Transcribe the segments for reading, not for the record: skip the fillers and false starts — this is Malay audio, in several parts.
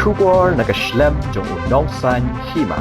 Shubor nakaslem jong unong san hima.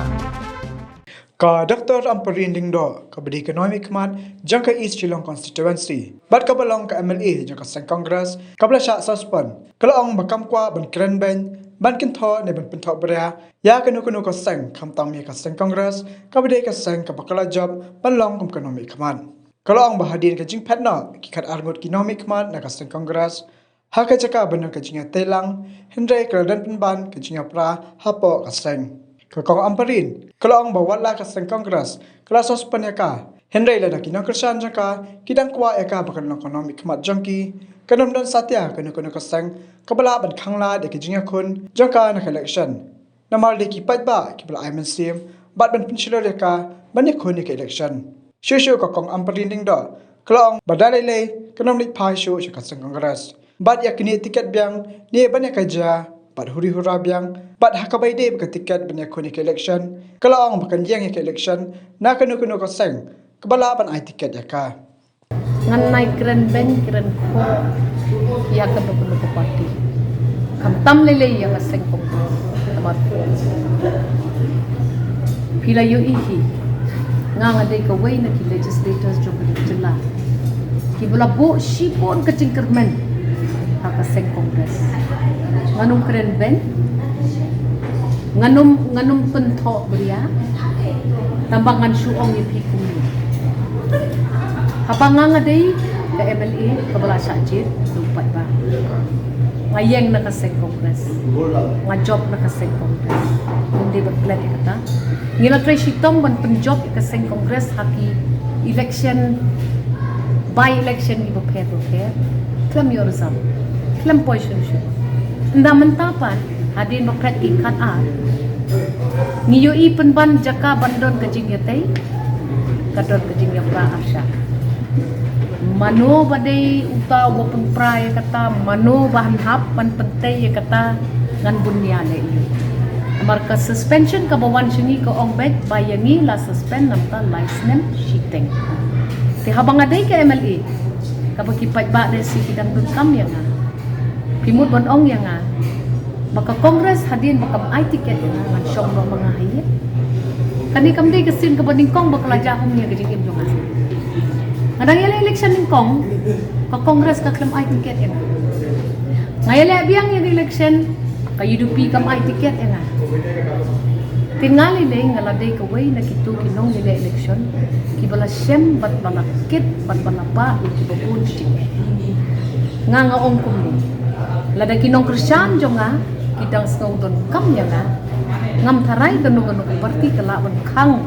Ka Dr. Amparin Dingdo, ka Bidi Economic Command, jang ka East Shillong Constituency. Bat ka balong ka MLA, jang ka Sang Congress, ka bala siya suspend. Kalaong makamkwa ban kren ben, ban kinto ne ban pinto berea, ya kanu ka Sang, kam tam ka Sang Congress, ka Bidi ka Sang ka bakala job, ban long kum Economic Command. Kalaong bahadin ka jing petna, kikat arngut Economic Command na ka Sang Congress, haka caka benar ka jinga telang, hendrai keradan penban ka jinga pra, hapo ka Sang. Kakong Amparin, kalau ang bawala ka Sang Congress, kalau suspend ya ka, hendai lada kinang kersan jangka, kidang kwa ya ka bakan ekonomi kemat jangki, kanam dan satya kanu ka Sang, kabala ban khangla de kijinga kun, jangka nak election. Namal de kipat ba, kibala Ayman Sim, bat ban pensiler ya ka, ban kun ke election. Shushu kakong Amparin ding do, kalau ang badalele, kanam lik pai shu ka Sang Congress. Bat ya kini tiket biang, ni banyak kerja, bat huri hura biang, bat hakabai de baka tiket banyak kuni ke election, kalau ang bakan jiang ke election, na kanu ka Sang, kebala ban ai tiket ya ka. Ngan nai keren ben keren ko, ya ka beberapa parti. Kam tam lele ya ka Sang pong tamat. Pila yo ihi, nga de ka way na ki legislators jo jela. Ki bula bo sipon ka cingkermen. Haka Sang Congress. Nganum keren ben, nganum pentok beria, tambangan suong ipi kumi. Hapangang adai ke MLA kabala sajid lupa ba. Ngayeng na ka Sang Congress, ngajob na ka Sang Congress. Hindi berplan kata. Ngila try sitong ban penjob ka Sang Congress haki election by election ibo pedo ke. Claim your result. Claim position show. Ndaman tapan hadin mapraktik kat niyo ipen ban jaka bandon kajing yatay kadon kajing yang pra asya mano badai uta wapun pra ya kata mano bahan hap ban pentay ya kata ngan bunyane iyo marka suspension ka bawan singi ko ong bed bayangi la suspend namta license shiteng ti habang aday ka MLA kapakipat ba de si kidang dukam yang Pimut bon ong yang maka Kongres hadin bakam ai tiket yang man syong no mga hayat kani kamdi kesin ka banding kong bakala jahom nya gajing imjong ngadang yala election ning kong ka Kongres ka klem ai tiket yang ngayala biang yang election ka UDP kam ai tiket yang tingali le ngalade ka way na kitu kinong nila election kibala syem bat balakit bat balaba kibabun nga ong kumni lada kinong Krisyan jo nga kidang snowdon kam ya nga ngam tharai ganu parti kalawan khang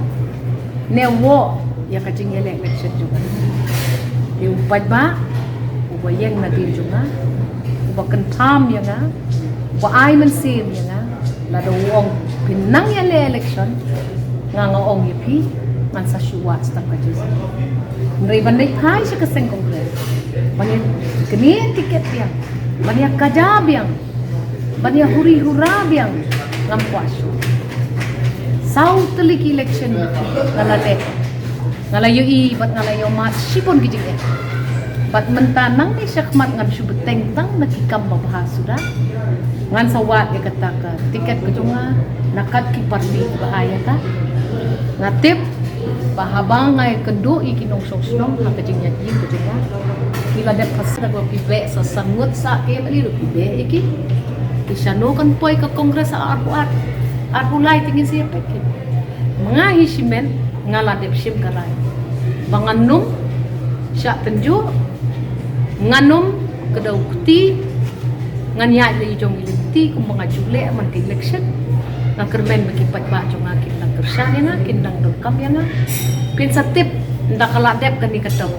newo ya kajing election jo nga di upad ba ubayeng na din jo nga ubakan tham ya nga uba Ayman Sim ya nga lada uong pinang ya election nga ong yipi ngan sa shuwat stam kajis nri banday kai siya ka Sang Congress banyak kini tiket yang banyak kajab yang banyak huri-hura yang ngampasyo sau telik election ngalade ngalayo i bat ngalayo mat sipon gijing bat mentanang ni syakmat ngan subeteng tang nakikam babahas sudah ngan sawat ya kata ka tiket kejunga nakat ki parti bahaya ka ngatip bahabang ngay kendo ikinong sosnong ha kajing nyaji kejunga bila ada pasal gua pibe sasangut sa MLA lu pibe iki isano kan poi ka Kongres sa arpulai tingin siya pekin mga hisimen ngaladep sim karay banganum siya penju nganum kedaw kuti nganya le jong iliti kung mga jule man ka election nga kermen makipat ba jong akin lang kersan nga kindang dokam nga pin sa tip nda kaladep kani kataw